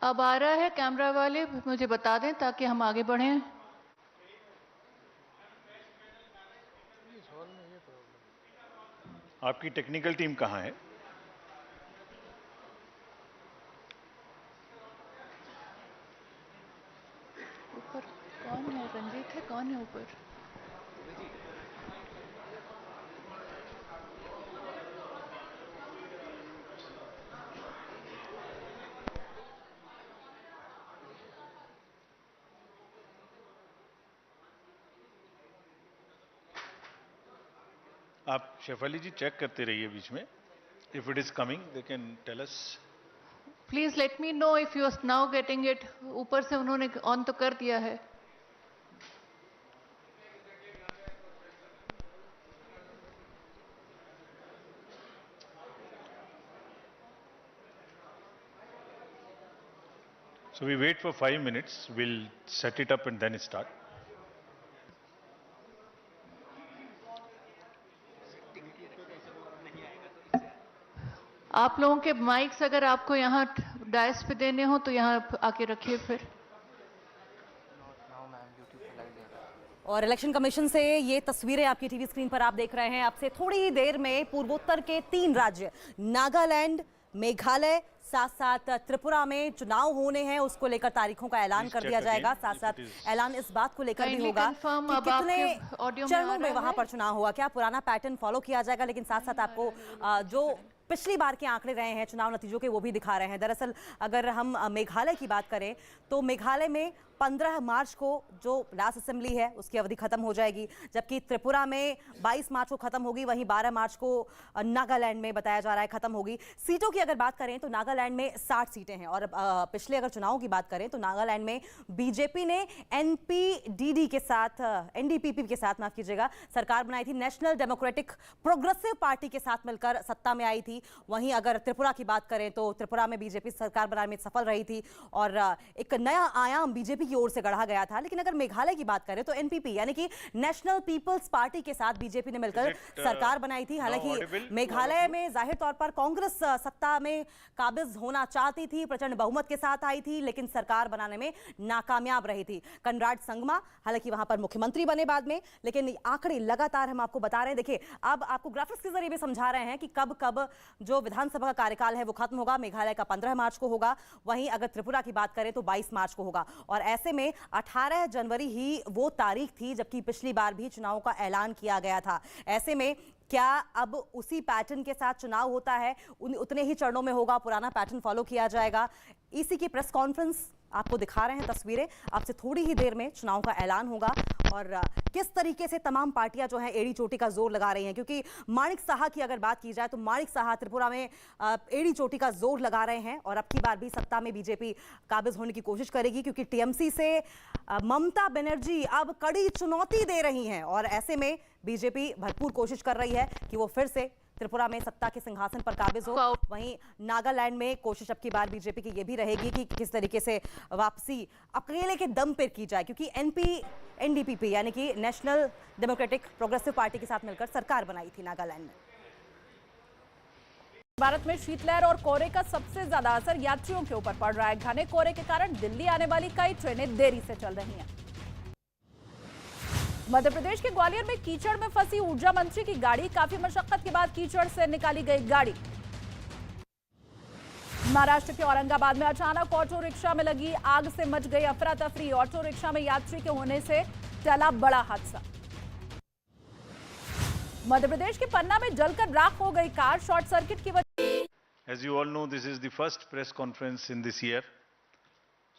अब आ रहा है, कैमरा वाले मुझे बता दें ताकि हम आगे बढ़ें। आपकी टेक्निकल टीम कहाँ है? ऊपर कौन है? रंजीत है? कौन है ऊपर? आप शेफाली जी चेक करते रहिए बीच में। If it is coming they can tell us. Please let me know if you are now getting it. ऊपर से उन्होंने ऑन तो कर दिया है। So we wait for 5 minutes. We'll set it up and then start. आप लोगों के माइक्स अगर आपको यहाँ डायस पे देने हो तो यहाँ आके रखिए फिर। और इलेक्शन कमीशन से ये तस्वीरें आपकी टीवी स्क्रीन पर आप देख रहे हैं। अब से थोड़ी ही देर में पूर्वोत्तर के 3 राज्य नागालैंड, मेघालय, साथ साथ त्रिपुरा में चुनाव होने हैं। उसको लेकर तारीखों का ऐलान कर दिया जाएगा। साथ साथ ऐलान इस बात को लेकर भी होगा कि कितने चरणों में वहां पर चुनाव होगा। क्या पुराना पैटर्न फॉलो किया जाएगा, लेकिन साथ साथ आपको जो पिछली बार के आंकड़े रहे हैं चुनाव नतीजों के, वो भी दिखा रहे हैं। दरअसल अगर हम मेघालय की बात करें तो मेघालय में 15 मार्च को जो लास्ट असेंबली है उसकी अवधि खत्म हो जाएगी, जबकि त्रिपुरा में 22 मार्च को खत्म होगी। वहीं 12 मार्च को नागालैंड में बताया जा रहा है खत्म होगी। सीटों की अगर बात करें तो नागालैंड में 60 सीटें हैं। और पिछले अगर चुनाव की बात करें तो नागालैंड में बीजेपी ने एनपीडीडी के साथ, एनडीपीपी के साथ माफ कीजिएगा, सरकार बनाई थी। नेशनल डेमोक्रेटिक प्रोग्रेसिव पार्टी के साथ मिलकर सत्ता में आई थी। वहीं अगर त्रिपुरा की बात करें तो त्रिपुरा में बीजेपी सरकार बनाने में सफल रही थी और एक नया आयाम बीजेपी की ओर से गढ़ा गया था। लेकिन अगर मेघालय की बात करें तो एनपीपी यानी कि नेशनल पीपल्स पार्टी के साथ बीजेपी ने मिलकर सरकार बनाई थी। हालांकि मेघालय में जाहिर तौर पर कांग्रेस सत्ता में काबिज होना चाहती थी, प्रचंड बहुमत के साथ आई थी, लेकिन सरकार बनाने में नाकामयाब रही थी। कनराड संगमा हालांकि वहां पर मुख्यमंत्री बने बाद में, लेकिन आंकड़े लगातार हम आपको बता रहे हैं। देखिए, अब आपको ग्राफिक्स के जरिए भी समझा रहे हैं कि कब कब जो विधानसभा का कार्यकाल है वो खत्म होगा। मेघालय का 15 मार्च को होगा, वहीं अगर त्रिपुरा की बात करें तो 22 मार्च को होगा। और ऐसे में 18 जनवरी ही वो तारीख थी जबकि पिछली बार भी चुनाव का ऐलान किया गया था। ऐसे में क्या अब उसी पैटर्न के साथ चुनाव होता है, उतने ही चरणों में होगा, पुराना पैटर्न फॉलो किया जाएगा? ईसी की प्रेस कॉन्फ्रेंस आपको दिखा रहे हैं तस्वीरें। आपसे थोड़ी ही देर में चुनाव का ऐलान होगा और किस तरीके से तमाम पार्टियां जो हैं एड़ी चोटी का जोर लगा रही हैं, क्योंकि माणिक साहा की अगर बात की जाए तो माणिक साहा त्रिपुरा में एड़ी चोटी का जोर लगा रहे हैं और अब की बार भी सत्ता में बीजेपी काबिज होने की कोशिश करेगी, क्योंकि टीएमसी से ममता बनर्जी अब कड़ी चुनौती दे रही हैं और ऐसे में बीजेपी भरपूर कोशिश कर रही है कि वो फिर से त्रिपुरा में सत्ता के सिंहासन पर काबिज हो। वहीं नागालैंड में कोशिश अब की बार बीजेपी की ये भी रहेगी कि किस तरीके से वापसी अकेले के दम पर की जाए, क्योंकि एनडीपीपी यानी कि नेशनल डेमोक्रेटिक प्रोग्रेसिव पार्टी के साथ मिलकर सरकार बनाई थी नागालैंड में। भारत में शीतलहर और कोहरे का सबसे ज्यादा असर यात्रियों के ऊपर पड़ रहा है। घने कोहरे के कारण दिल्ली आने वाली कई ट्रेनें देरी से चल रही हैं। मध्य प्रदेश के ग्वालियर में कीचड़ में फंसी ऊर्जा मंत्री की गाड़ी, काफी मशक्कत के बाद कीचड़ से निकाली गई गाड़ी। महाराष्ट्र के औरंगाबाद में अचानक ऑटो रिक्शा में लगी आग से मच गई अफरा तफरी। ऑटो रिक्शा में यात्री के होने से टला बड़ा हादसा। मध्य प्रदेश के पन्ना में जलकर राख हो गई कार, शॉर्ट सर्किट की वजह। As you all know, this is the first press conference in this year,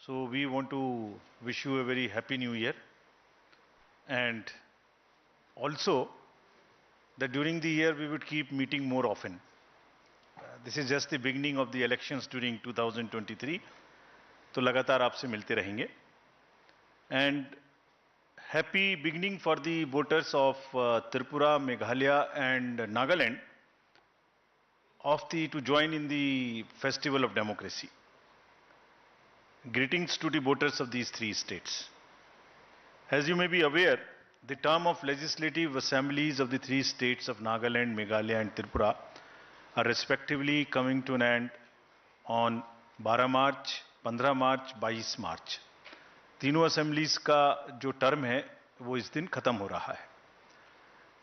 so we want to wish you a very happy new year, and also that during the year we would keep meeting more often. This is just the beginning of the elections during 2023, तो लगातार आपसे मिलते रहेंगे। And happy beginning for the voters of Tripura, Meghalaya and Nagaland to join in the festival of democracy. Greetings to the voters of these 3 states. As you may be aware, the term of legislative assemblies of the 3 states of Nagaland, Meghalaya and Tripura are respectively coming to an end on 12 March 15 मार्च, 22 मार्च, तीनों assemblies का जो term है वो इस दिन खत्म हो रहा है.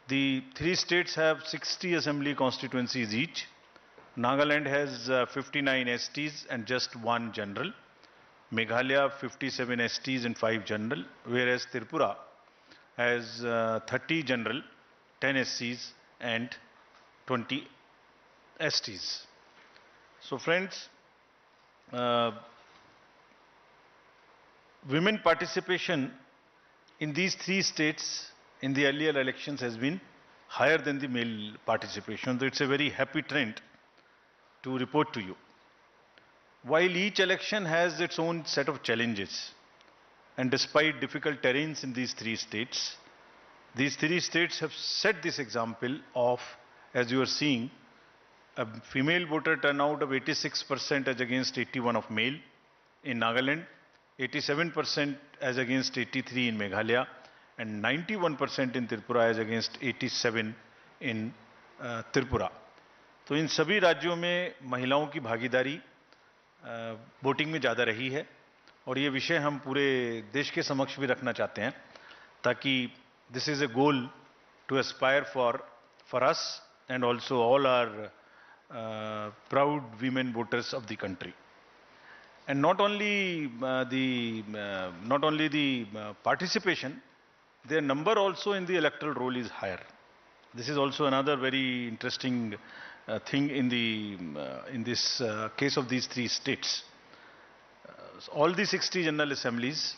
The 3 states have 60 assembly constituencies each. Nagaland has 59 STs and just 1 general. Meghalaya 57 STs and 5 general, whereas Tripura has 30 general, 10 SCs and 20 STs. So friends, women participation in these 3 states in the earlier elections has been higher than the male participation. So it's a very happy trend to report to you. While each election has its own set of challenges, and despite difficult terrains in these 3 states have set this example of, as you are seeing, a female voter turnout of 86% as against 81% of male in Nagaland, 87% as against 83% in Meghalaya, and 91% in Tripura as against 87% in Tripura. तो इन सभी राज्यों में महिलाओं की भागीदारी voting में ज़्यादा रही है और ये विषय हम पूरे देश के समक्ष भी रखना चाहते हैं ताकि this is a goal to aspire for us and also all are proud women voters of the country. And not only the participation, their number also in the electoral roll is higher. This is also another very interesting thing in this case of these 3 states. All the 60 general assemblies,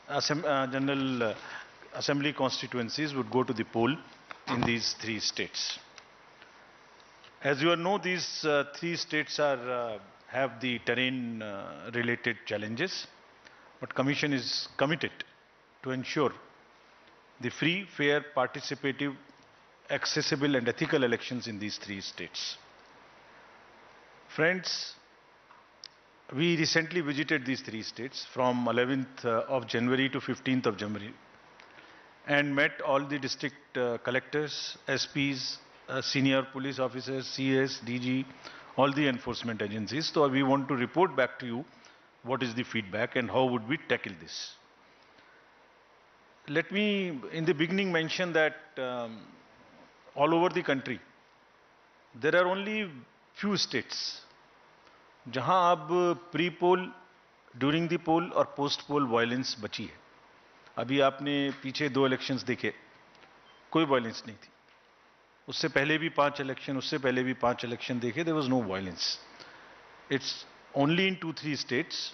general assembly constituencies would go to the poll in these 3 states. As you all know, these 3 states have the terrain related challenges, but Commission is committed to ensure the free, fair, participative, accessible and ethical elections in these 3 states. Friends, we recently visited these 3 states from 11th of January to 15th of January and met all the district collectors, SPs, senior police officers, CS, DG, all the enforcement agencies. So we want to report back to you what is the feedback and how would we tackle this. Let me in the beginning mention that all over the country there are only few states जहां अब pre poll, during the पोल और post पोल violence बची है. अभी आपने पीछे 2 elections देखे, कोई वायलेंस नहीं थी. उससे पहले भी 5 इलेक्शन, उससे पहले भी 5 इलेक्शन देखे, there was no violence. It's only in 2-3 states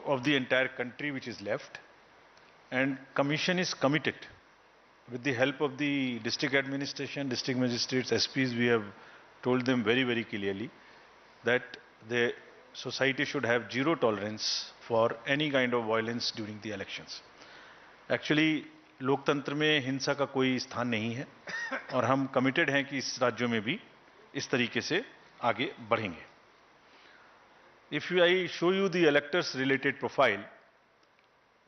of the entire country which is left, and Commission is committed with the help of the district administration, district magistrates, SPs. We have told them very, very clearly that the society should have zero tolerance for any kind of violence during the elections. Actually, लोकतंत्र में हिंसा का कोई स्थान नहीं है और हम कमिटेड हैं कि इस राज्यों में भी इस तरीके से आगे बढ़ेंगे. If I show you the electors related profile,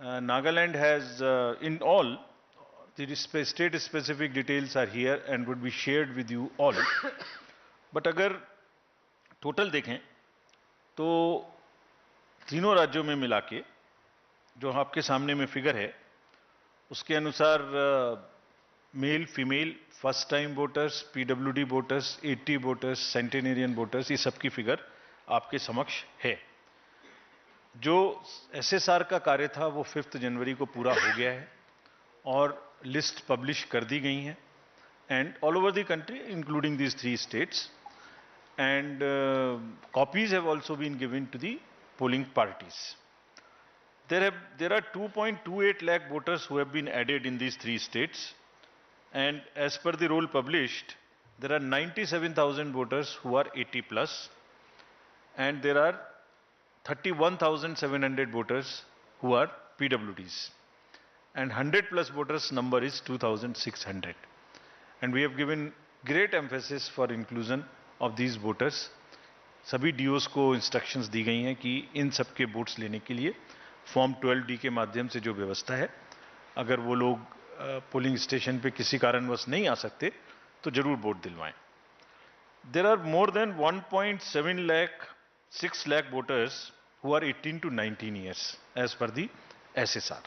Nagaland has in all the state specific details are here and would be shared with you all. But अगर टोटल देखें तो तीनों राज्यों में मिला के जो आपके सामने में फिगर है उसके अनुसार male, female, first time voters, PWD voters, 80 voters, centenarian voters, ये सबकी फिगर आपके समक्ष है. जो एसएसआर का कार्य था वो 5 जनवरी को पूरा हो गया है और लिस्ट पब्लिश कर दी गई है and all over the country including these 3 states, and copies have also been given to the polling parties. There are 2.28 lakh voters who have been added in these 3 states, and as per the roll published, there are 97,000 voters who are 80 plus, and there are 31,700 voters who are PWDs, and 100 plus voters number is 2,600, and we have given great emphasis for inclusion of these voters. सभी DOs को instructions दी गई हैं कि इन सब के votes लेने के लिए फॉर्म 12D के माध्यम से जो व्यवस्था है, अगर वो लोग पोलिंग स्टेशन पे किसी कारणवश नहीं आ सकते तो जरूर vote दिलवाएं. There are more than 1.6 lakh voters who are 18 to 19 years as per the SSR.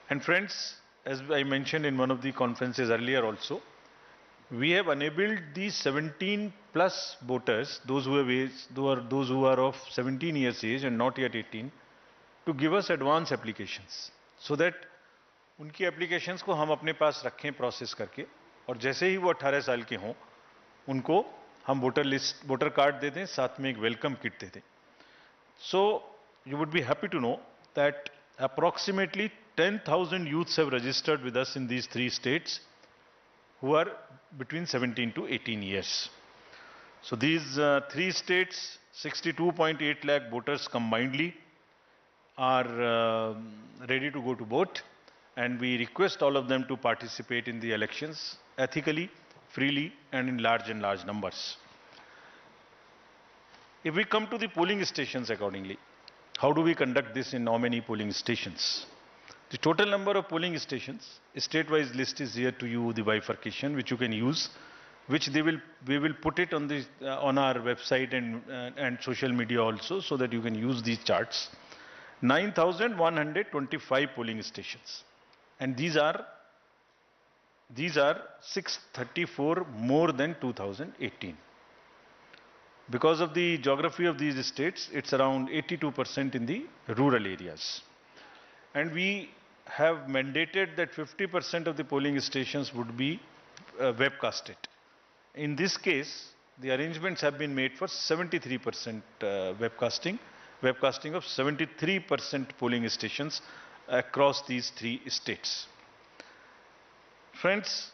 And friends, as I mentioned in one of the conferences earlier also, we have enabled these 17 plus voters, those who are of 17 years age and not yet 18, to give us advance applications, so that उनकी applications को हम अपने पास रखें process करके, और जैसे ही वो 18 साल के हों, उनको हम वोटर कार्ड दे दें, साथ में एक वेलकम किट दे दें. So you would be happy to know that approximately 10,000 youths have registered with us in these 3 states who are between 17 to 18 years. So these 3 states, 62.8 lakh voters combinedly are ready to go to vote, and we request all of them to participate in the elections ethically, freely, and in large numbers. If we come to the polling stations accordingly, how do we conduct this in how many polling stations? The total number of polling stations, state-wise list is here to you, the bifurcation which you can use, which we will put it on our website and social media also, so that you can use these charts. 9,125 polling stations, and these are 634 more than 2018. Because of the geography of these states, it's around 82% in the rural areas. And we have mandated that 50% of the polling stations would be webcasted. In this case, the arrangements have been made for 73% webcasting of 73% polling stations across these 3 states. Friends,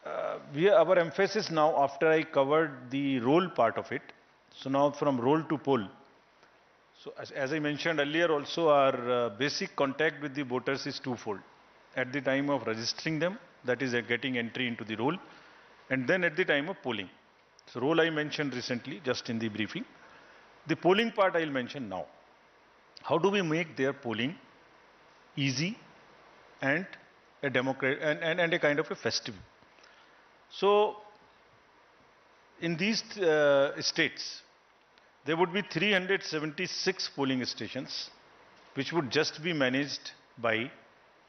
our emphasis now, after I covered the roll part of it, so now from roll to poll. So as I mentioned earlier also, our basic contact with the voters is twofold. At the time of registering them, that is getting entry into the roll, and then at the time of polling. So roll I mentioned recently, just in the briefing. The polling part I will mention now. How do we make their polling easy and a and a kind of a festive? So in these states, there would be 376 polling stations, which would just be managed by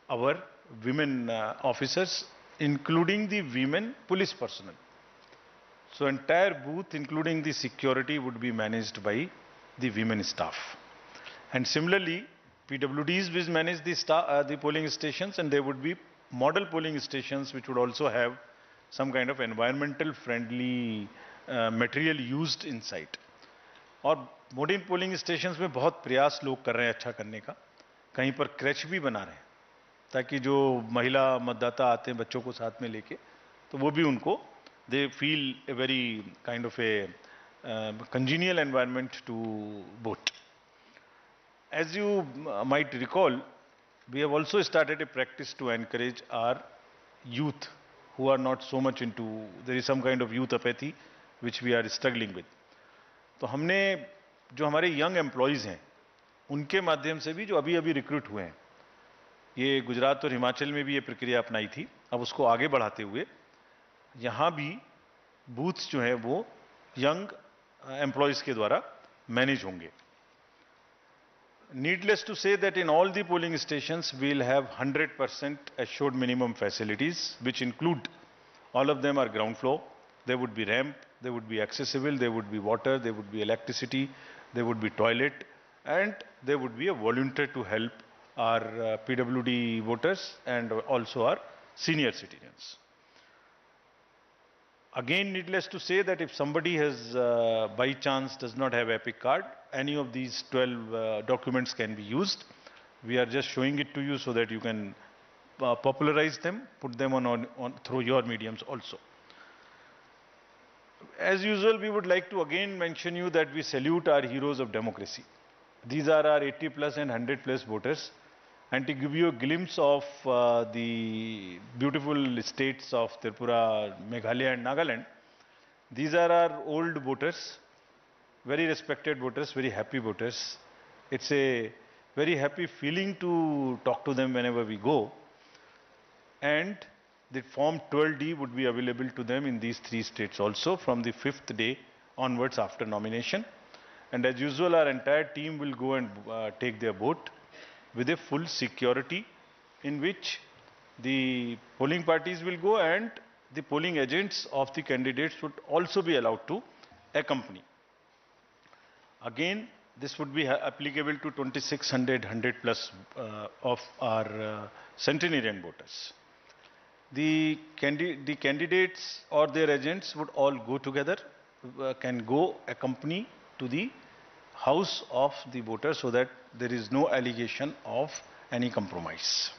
our women officers, including the women police personnel. So entire booth, including the security, would be managed by the women staff. And similarly, PWDs will manage the polling stations, and there would be model polling stations which would also have some kind of environmental friendly material used inside. और modern polling stations में बहुत प्रयास लोग कर रहे हैं अच्छा करने का, कहीं पर क्रैच भी बना रहे हैं, ताकि जो महिला मतदाता आते हैं बच्चों को साथ में लेके, तो वो भी उनको they feel a very kind of a congenial environment to vote. As you might recall, we have also started a practice to encourage our youth who are not so much into, there is some kind of youth apathy which we are struggling with. तो हमने जो हमारे young employees हैं उनके माध्यम से भी जो अभी रिक्रूट हुए हैं, ये गुजरात और हिमाचल में भी ये प्रक्रिया अपनाई थी, अब उसको आगे बढ़ाते हुए यहाँ भी बूथ्स जो हैं वो यंग एम्प्लॉइज़ के द्वारा मैनेज होंगे. Needless to say that in all the polling stations we will have 100% assured minimum facilities, which include, all of them are ground floor. There would be ramp, there would be accessible, there would be water, there would be electricity, there would be toilet, and there would be a volunteer to help our PWD voters and also our senior citizens. Again, needless to say that if somebody has by chance does not have EPIC card, any of these 12 documents can be used. We are just showing it to you so that you can popularize them, put them on through your mediums also. As usual, we would like to again mention you that we salute our heroes of democracy. These are our 80 plus and 100 plus voters. And to give you a glimpse of the beautiful states of Tripura, Meghalaya and Nagaland, these are our old voters, very respected voters, very happy voters. It's a very happy feeling to talk to them whenever we go. And the form 12D would be available to them in these 3 states also from the 5th day onwards after nomination. And as usual, our entire team will go and take their vote with a full security, in which the polling parties will go and the polling agents of the candidates would also be allowed to accompany. Again, this would be applicable to 2600 100 plus of our centenarian voters. The candidates or their agents would all go together, can go accompany to the house of the voter, so that there is no allegation of any compromise.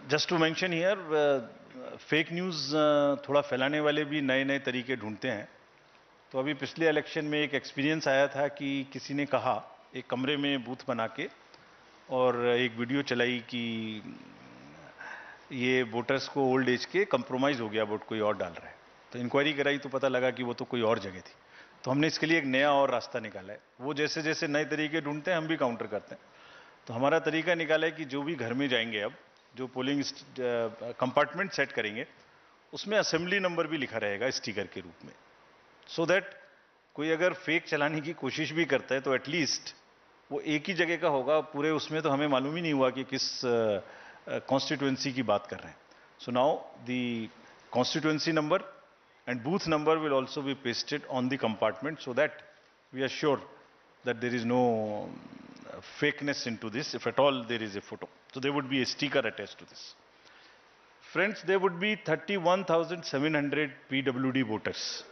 Just to mention here, fake news थोड़ा फैलाने वाले भी नए नए तरीके ढूंढते हैं. तो अभी पिछले इलेक्शन में एक एक्सपीरियंस आया था कि किसी ने कहा एक कमरे में बूथ बना के और एक वीडियो चलाई कि ये वोटर्स को ओल्ड एज के कंप्रोमाइज हो गया, वोट कोई और डाल रहा है. तो इंक्वायरी कराई तो पता लगा कि वो तो कोई और जगह थी. तो हमने इसके लिए एक नया और रास्ता निकाला है. वो जैसे जैसे नए तरीके ढूंढते हैं हम भी काउंटर करते हैं. तो हमारा तरीका निकाला है कि जो भी घर में जाएंगे, अब जो पोलिंग कंपार्टमेंट सेट करेंगे, उसमें असेंबली नंबर भी लिखा रहेगा स्टिकर के रूप में, सो दैट कोई अगर फेक चलाने की कोशिश भी करता है तो एटलीस्ट वो एक ही जगह का होगा. पूरे उसमें तो हमें मालूम ही नहीं हुआ कि किस कॉन्स्टिट्यूएंसी की बात कर रहे हैं. So now the constituency number and booth number will also be pasted on the compartment, so that we are sure that there is no fakeness into this, if at all there is a photo. So there would be a sticker attached to this. Friends, there would be 31,700 PWD voters.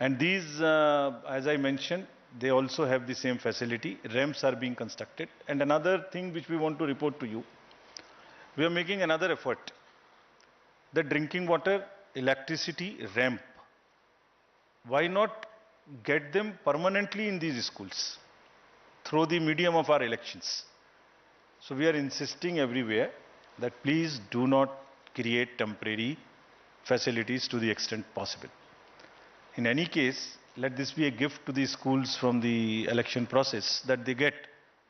And these, as I mentioned, they also have the same facility. Ramps are being constructed. And another thing which we want to report to you, we are making another effort. The drinking water, electricity, ramp, why not get them permanently in these schools through the medium of our elections? So we are insisting everywhere that please do not create temporary facilities to the extent possible. In any case, let this be a gift to the schools from the election process, that they get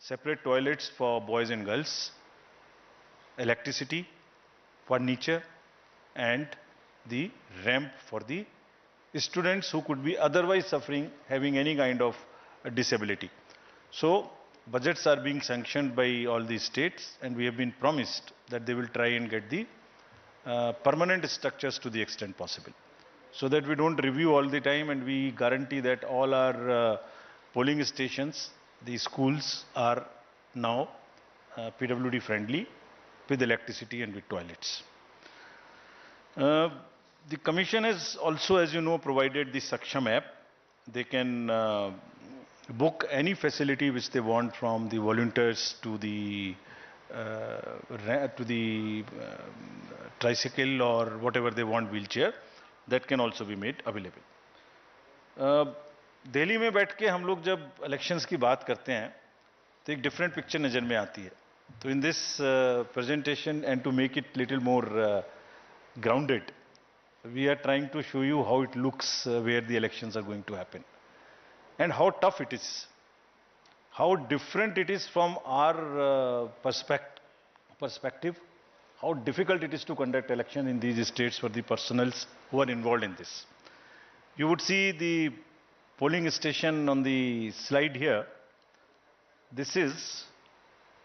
separate toilets for boys and girls, electricity, furniture, and the ramp for the students who could be otherwise suffering, having any kind of disability. So budgets are being sanctioned by all the states, and we have been promised that they will try and get the permanent structures to the extent possible, so that we don't review all the time, and we guarantee that all our polling stations, the schools, are now PWD friendly, with electricity and with toilets. The Commission has also, as you know, provided the Saksham app. They can book any facility which they want, from the volunteers to the tricycle or whatever they want, wheelchair, that can also be made available. Delhi में बैठ के हम लोग जब elections की बात करते हैं तो एक डिफरेंट पिक्चर नज़र में आती है. तो in this presentation, and to make it little more grounded, we are trying to show you how it looks where the elections are going to happen, and how tough it is, how different it is from our perspective, how difficult it is to conduct election in these states for the personals who are involved in this. You would see the polling station on the slide here. This is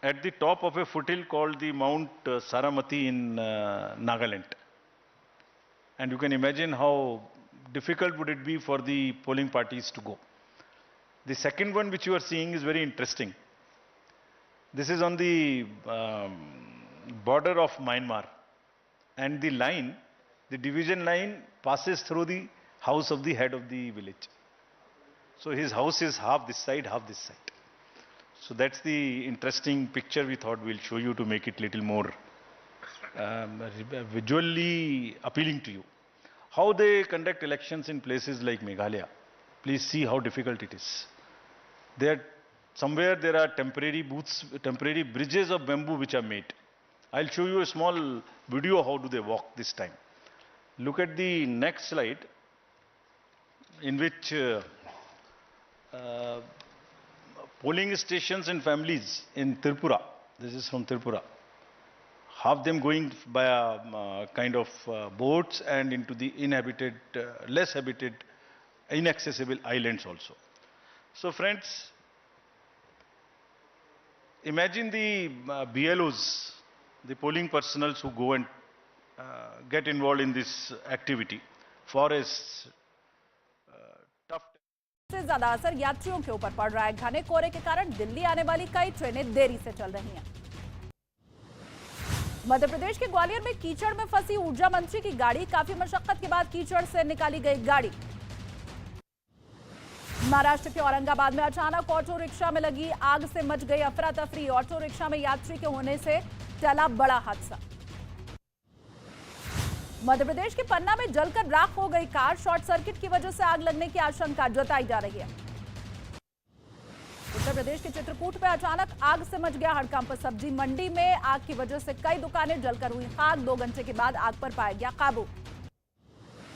at the top of a foothill called the Mount Saramati in Nagaland. And you can imagine how difficult would it be for the polling parties to go. The second one which you are seeing is very interesting. This is on the border of Myanmar, and the line, the division line, passes through the house of the head of the village. So his house is half this side, half this side. So that's the interesting picture we thought we'll show you to make it little more visually appealing to you. How they conduct elections in places like Meghalaya. Please see how difficult it is. Somewhere there are temporary booths, temporary bridges of bamboo which are made. I'll show you a small video how do they walk this time. Look at the next slide, in which polling stations and families in Tripura. This is from Tripura. Half them going by kind of boats and into the inhabited, less habited inaccessible islands also. So friends, imagine the BLOs, the polling personals who go and get involved in this activity. Forests, tough. से ज्यादा असर यात्रियों के ऊपर पड़ रहा है। घने कोहरे के कारण दिल्ली आने वाली कई ट्रेनें देरी से चल रही हैं। मध्य प्रदेश के ग्वालियर में कीचड़ में फंसी ऊर्जा मंत्री की गाड़ी, काफी मशक्कत के बाद कीचड़ से निकाली गई गाड़ी। महाराष्ट्र के औरंगाबाद में अचानक ऑटो रिक्शा में लगी आग से मच गई अफरा तफरी। ऑटो रिक्शा में यात्री के होने से टला बड़ा हादसा। मध्य प्रदेश के पन्ना में जलकर राख हो गई कार, शॉर्ट सर्किट की वजह से आग लगने की आशंका जताई जा रही है। उत्तर प्रदेश के चित्रकूट में अचानक आग से मच गया हड़कंप। सब्जी मंडी में आग की वजह से कई दुकानें जलकर हुई खाक। 2 घंटे के बाद आग पर पाया गया काबू।